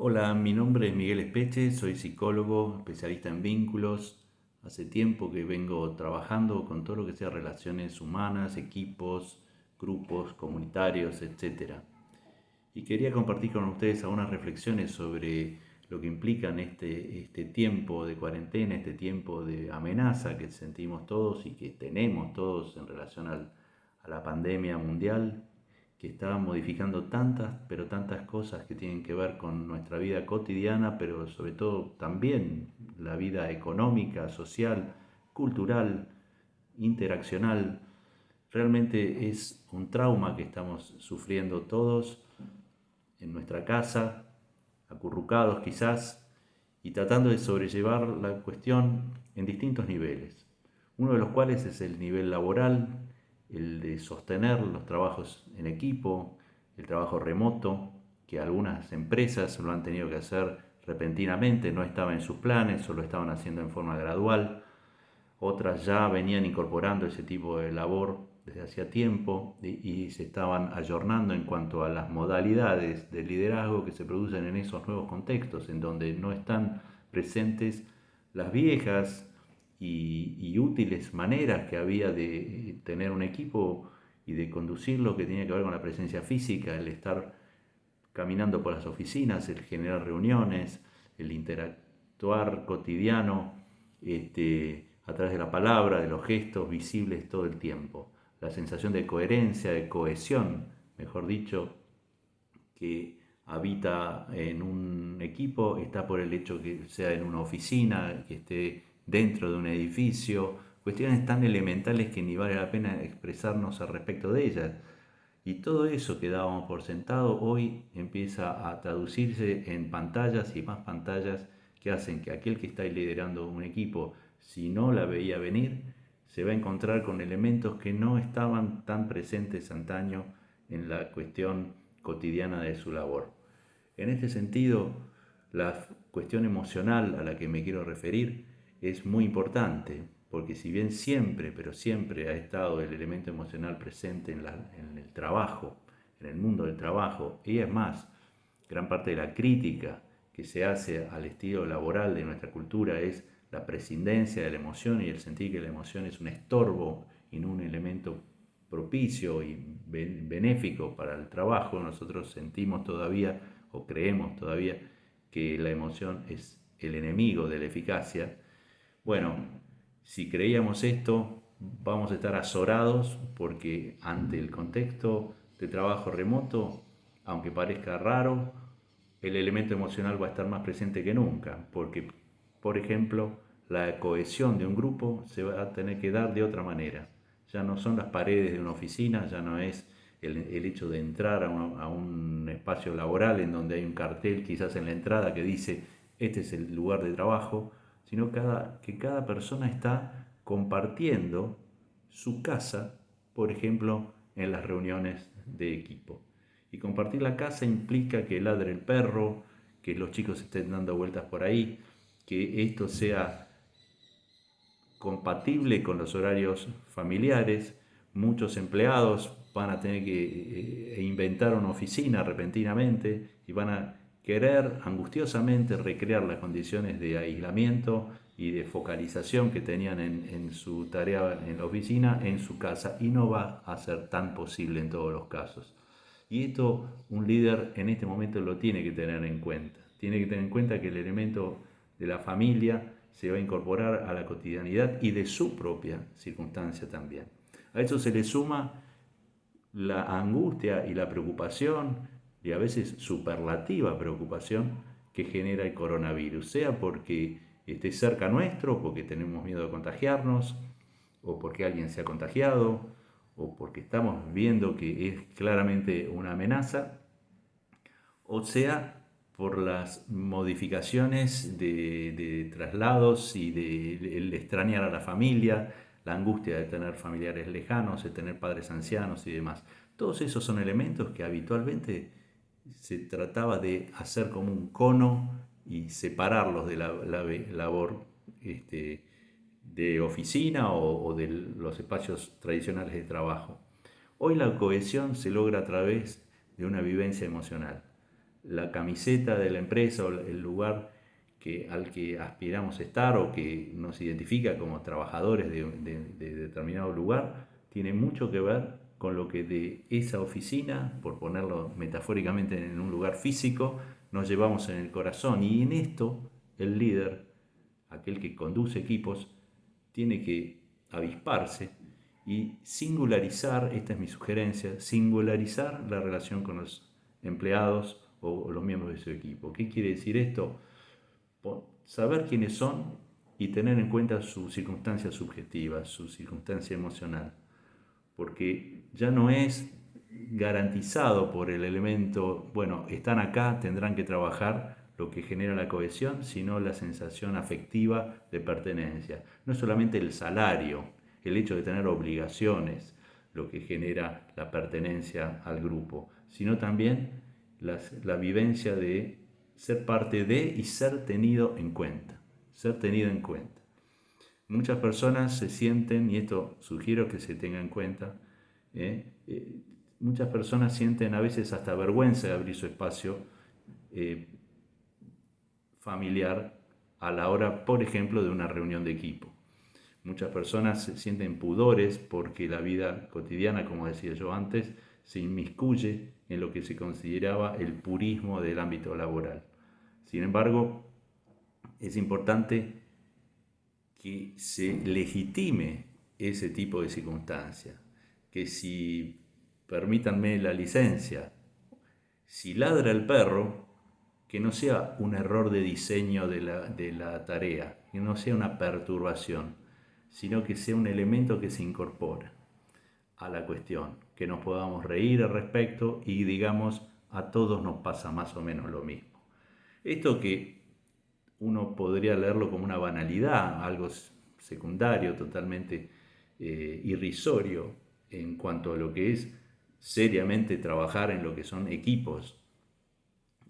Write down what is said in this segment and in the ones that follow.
Hola, mi nombre es Miguel Espeche, soy psicólogo, especialista en vínculos. Hace tiempo que vengo trabajando con todo lo que sea relaciones humanas, equipos, grupos, comunitarios, etcétera. Y quería compartir con ustedes algunas reflexiones sobre lo que implica en este tiempo de cuarentena, este tiempo de amenaza que sentimos todos y que tenemos todos en relación a la pandemia mundial, que está modificando tantas, pero tantas cosas que tienen que ver con nuestra vida cotidiana, pero sobre todo también la vida económica, social, cultural, interaccional. Realmente es un trauma que estamos sufriendo todos en nuestra casa, acurrucados quizás, y tratando de sobrellevar la cuestión en distintos niveles. Uno de los cuales es el nivel laboral, el de sostener los trabajos en equipo, el trabajo remoto, que algunas empresas lo han tenido que hacer repentinamente, no estaba en sus planes o lo estaban haciendo en forma gradual. Otras ya venían incorporando ese tipo de labor desde hacía tiempo y se estaban ayornando en cuanto a las modalidades de liderazgo que se producen en esos nuevos contextos, en donde no están presentes las viejas y útiles maneras que había de tener un equipo y de conducirlo, que tenía que ver con la presencia física, el estar caminando por las oficinas, el generar reuniones, el interactuar cotidiano a través de la palabra, de los gestos visibles todo el tiempo. La sensación de coherencia, de cohesión, mejor dicho, que habita en un equipo está por el hecho que sea en una oficina, que esté dentro de un edificio, cuestiones tan elementales que ni vale la pena expresarnos al respecto de ellas. Y todo eso que dábamos por sentado hoy empieza a traducirse en pantallas y más pantallas que hacen que aquel que está liderando un equipo, si no la veía venir, se va a encontrar con elementos que no estaban tan presentes antaño en la cuestión cotidiana de su labor. En este sentido, la cuestión emocional a la que me quiero referir es muy importante, porque si bien siempre, pero siempre ha estado el elemento emocional presente en el trabajo, en el mundo del trabajo, y es más, gran parte de la crítica que se hace al estilo laboral de nuestra cultura es la prescindencia de la emoción y el sentir que la emoción es un estorbo y no un elemento propicio y benéfico para el trabajo. Nosotros sentimos todavía o creemos todavía que la emoción es el enemigo de la eficacia. Bueno, si creíamos esto, vamos a estar azorados porque ante el contexto de trabajo remoto, aunque parezca raro, el elemento emocional va a estar más presente que nunca, porque, por ejemplo, la cohesión de un grupo se va a tener que dar de otra manera. Ya no son las paredes de una oficina, ya no es el hecho de entrar a un espacio laboral en donde hay un cartel quizás en la entrada que dice este es el lugar de trabajo, sino que cada persona está compartiendo su casa, por ejemplo, en las reuniones de equipo. Y compartir la casa implica que ladre el perro, que los chicos estén dando vueltas por ahí, que esto sea compatible con los horarios familiares. Muchos empleados van a tener que inventar una oficina repentinamente y van a querer angustiosamente recrear las condiciones de aislamiento y de focalización que tenían en su tarea en la oficina, en su casa, y no va a ser tan posible en todos los casos. Y esto un líder en este momento lo tiene que tener en cuenta. Tiene que tener en cuenta que el elemento de la familia se va a incorporar a la cotidianidad y de su propia circunstancia también. A eso se le suma la angustia y la preocupación, y a veces superlativa preocupación, que genera el coronavirus, sea porque esté cerca nuestro, porque tenemos miedo de contagiarnos, o porque alguien se ha contagiado, o porque estamos viendo que es claramente una amenaza, o sea por las modificaciones de traslados y de el extrañar a la familia, la angustia de tener familiares lejanos, de tener padres ancianos y demás. Todos esos son elementos que habitualmente se trataba de hacer como un cono y separarlos de la labor de oficina o de los espacios tradicionales de trabajo. Hoy la cohesión se logra a través de una vivencia emocional. la camiseta de la empresa o el lugar al que aspiramos a estar o que nos identifica como trabajadores de determinado lugar, tiene mucho que ver con lo que de esa oficina, por ponerlo metafóricamente en un lugar físico, nos llevamos en el corazón. Y en esto el líder, aquel que conduce equipos, tiene que avisparse y singularizar, esta es mi sugerencia, singularizar la relación con los empleados o los miembros de su equipo. ¿Qué quiere decir esto? Saber quiénes son y tener en cuenta su circunstancia subjetiva, su circunstancia emocional, porque ya no es garantizado por el elemento, bueno, están acá, tendrán que trabajar, lo que genera la cohesión, sino la sensación afectiva de pertenencia. No es solamente el salario, el hecho de tener obligaciones, lo que genera la pertenencia al grupo, sino también la vivencia de ser parte de y ser tenido en cuenta, ser tenido en cuenta. Muchas personas se sienten, y esto sugiero que se tenga en cuenta, muchas personas sienten a veces hasta vergüenza de abrir su espacio familiar a la hora, por ejemplo, de una reunión de equipo. Muchas personas se sienten pudores porque la vida cotidiana, como decía yo antes, se inmiscuye en lo que se consideraba el purismo del ámbito laboral. Sin embargo, es importante que se legitime ese tipo de circunstancia, que si, permítanme la licencia, si ladra el perro, que no sea un error de diseño de la tarea, que no sea una perturbación, sino que sea un elemento que se incorpora a la cuestión, que nos podamos reír al respecto y digamos, a todos nos pasa más o menos lo mismo. Esto que uno podría leerlo como una banalidad, algo secundario, totalmente irrisorio en cuanto a lo que es seriamente trabajar en lo que son equipos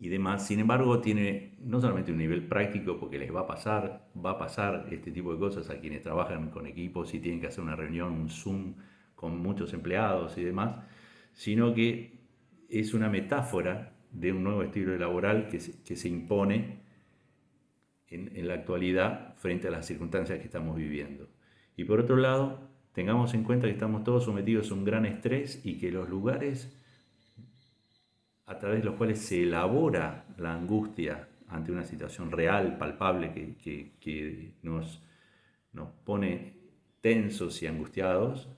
y demás. Sin embargo, tiene no solamente un nivel práctico, porque les va a pasar este tipo de cosas a quienes trabajan con equipos y tienen que hacer una reunión, un Zoom con muchos empleados y demás, sino que es una metáfora de un nuevo estilo laboral que se impone en la actualidad frente a las circunstancias que estamos viviendo. Y por otro lado, tengamos en cuenta que estamos todos sometidos a un gran estrés y que los lugares a través de los cuales se elabora la angustia ante una situación real, palpable, que nos pone tensos y angustiados,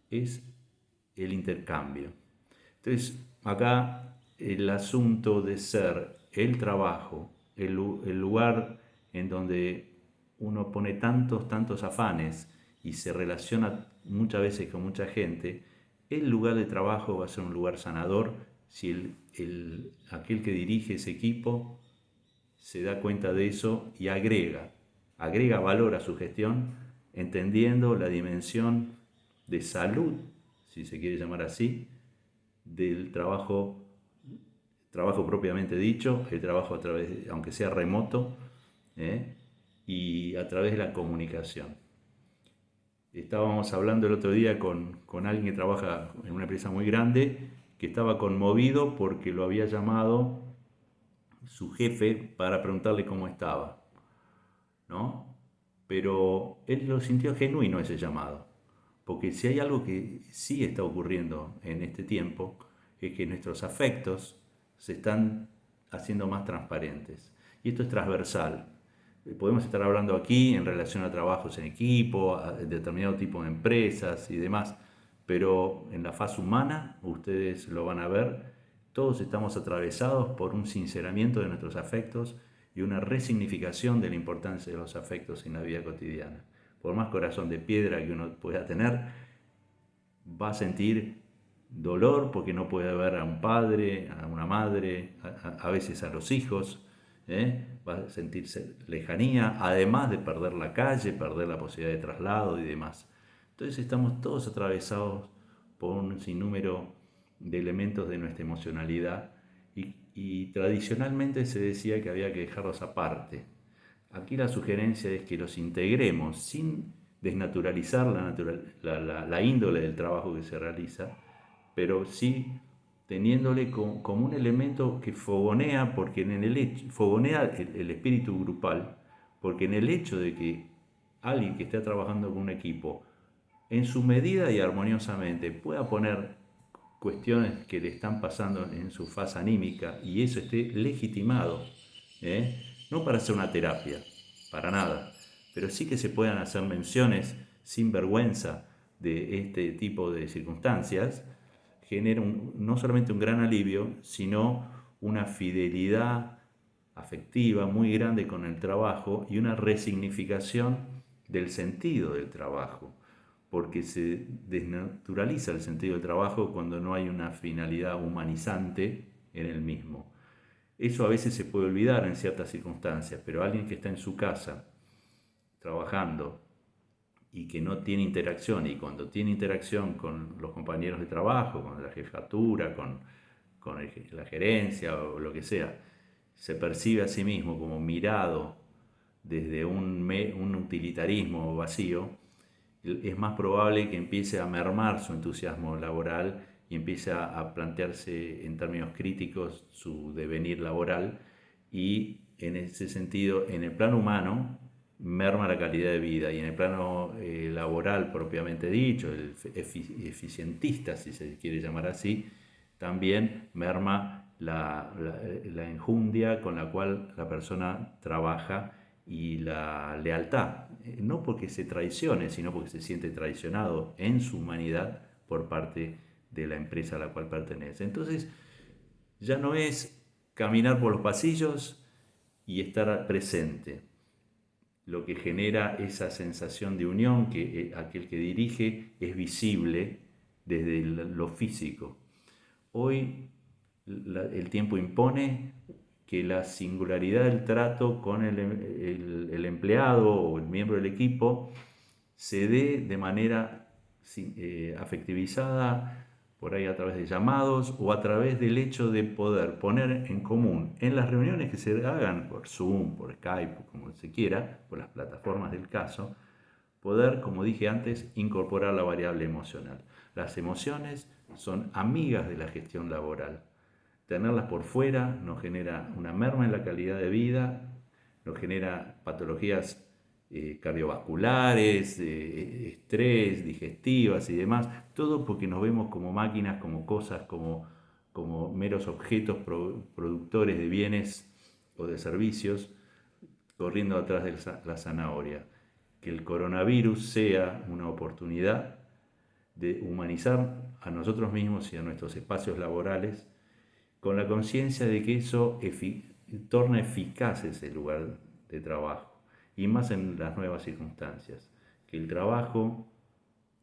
es el intercambio. Entonces, acá el asunto de ser el trabajo, el lugar en donde uno pone tantos afanes y se relaciona muchas veces con mucha gente, el lugar de trabajo va a ser un lugar sanador si aquel que dirige ese equipo se da cuenta de eso y agrega valor a su gestión, entendiendo la dimensión de salud, si se quiere llamar así, del trabajo propiamente dicho, el trabajo a través, aunque sea remoto, y a través de la comunicación. Estábamos hablando el otro día con alguien que trabaja en una empresa muy grande, que estaba conmovido porque lo había llamado su jefe para preguntarle cómo estaba, ¿no? Pero él lo sintió genuino ese llamado, porque si hay algo que sí está ocurriendo en este tiempo, es que nuestros afectos se están haciendo más transparentes. Y esto es transversal. Podemos estar hablando aquí en relación a trabajos en equipo, a determinado tipo de empresas y demás, pero en la faz humana, ustedes lo van a ver, todos estamos atravesados por un sinceramiento de nuestros afectos y una resignificación de la importancia de los afectos en la vida cotidiana. Por más corazón de piedra que uno pueda tener, va a sentir dolor porque no puede ver a un padre, a una madre, a veces a los hijos, va a sentirse lejanía, además de perder la calle, perder la posibilidad de traslado y demás. Entonces estamos todos atravesados por un sinnúmero de elementos de nuestra emocionalidad y tradicionalmente se decía que había que dejarlos aparte. Aquí la sugerencia es que los integremos sin desnaturalizar la índole del trabajo que se realiza, pero sí teniéndole como un elemento que fogonea, porque en el hecho, fogonea el espíritu grupal, porque en el hecho de que alguien que esté trabajando con un equipo, en su medida y armoniosamente, pueda poner cuestiones que le están pasando en su fase anímica y eso esté legitimado, no para hacer una terapia, para nada, pero sí que se puedan hacer menciones sin vergüenza de este tipo de circunstancias, genera no solamente un gran alivio, sino una fidelidad afectiva muy grande con el trabajo y una resignificación del sentido del trabajo, porque se desnaturaliza el sentido del trabajo cuando no hay una finalidad humanizante en el mismo. Eso a veces se puede olvidar en ciertas circunstancias, pero alguien que está en su casa trabajando y que no tiene interacción, y cuando tiene interacción con los compañeros de trabajo, con la jefatura, con la gerencia o lo que sea, se percibe a sí mismo como mirado desde un utilitarismo vacío, es más probable que empiece a mermar su entusiasmo laboral y empiece a plantearse en términos críticos su devenir laboral y en ese sentido, en el plano humano, merma la calidad de vida y en el plano laboral propiamente dicho, el eficientista, si se quiere llamar así, también merma la enjundia con la cual la persona trabaja y la lealtad, no porque se traicione, sino porque se siente traicionado en su humanidad por parte de la empresa a la cual pertenece. Entonces, ya no es caminar por los pasillos y estar presente, lo que genera esa sensación de unión que aquel que dirige es visible desde lo físico. Hoy el tiempo impone que la singularidad del trato con el empleado o el miembro del equipo se dé de manera afectivizada, por ahí a través de llamados o a través del hecho de poder poner en común en las reuniones que se hagan por Zoom, por Skype, como se quiera, por las plataformas del caso, poder, como dije antes, incorporar la variable emocional. Las emociones son amigas de la gestión laboral. Tenerlas por fuera nos genera una merma en la calidad de vida, nos genera patologías cardiovasculares, estrés, digestivas y demás, todo porque nos vemos como máquinas, como cosas, como meros objetos productores de bienes o de servicios corriendo atrás de la zanahoria. Que el coronavirus sea una oportunidad de humanizar a nosotros mismos y a nuestros espacios laborales con la conciencia de que eso torna eficaz ese lugar de trabajo y más en las nuevas circunstancias, que el trabajo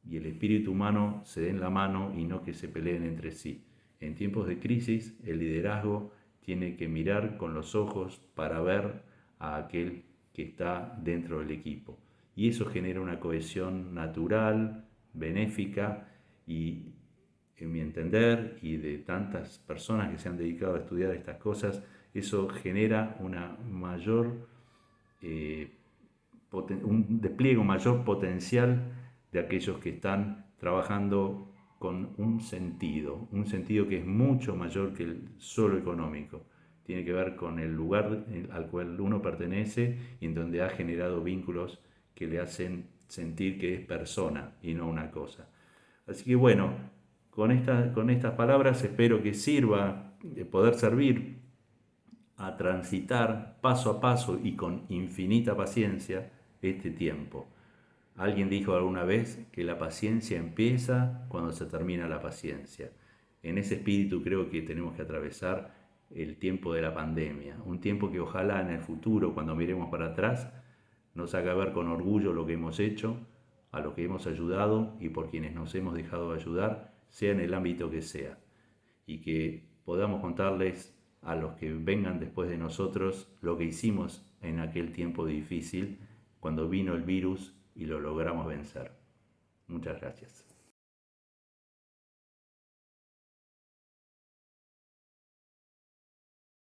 y el espíritu humano se den la mano y no que se peleen entre sí. En tiempos de crisis el liderazgo tiene que mirar con los ojos para ver a aquel que está dentro del equipo y eso genera una cohesión natural, benéfica y en mi entender y de tantas personas que se han dedicado a estudiar estas cosas, eso genera una mayor, un despliegue, un mayor potencial de aquellos que están trabajando con un sentido que es mucho mayor que el solo económico. Tiene que ver con el lugar al cual uno pertenece y en donde ha generado vínculos que le hacen sentir que es persona y no una cosa. Así que bueno, con estas palabras espero que sirva de poder servir a transitar paso a paso y con infinita paciencia este tiempo. Alguien dijo alguna vez que la paciencia empieza cuando se termina la paciencia. En ese espíritu creo que tenemos que atravesar el tiempo de la pandemia, un tiempo que ojalá en el futuro, cuando miremos para atrás, nos haga ver con orgullo lo que hemos hecho, a lo que hemos ayudado y por quienes nos hemos dejado ayudar, sea en el ámbito que sea, y que podamos contarles a los que vengan después de nosotros lo que hicimos en aquel tiempo difícil cuando vino el virus y lo logramos vencer. Muchas gracias.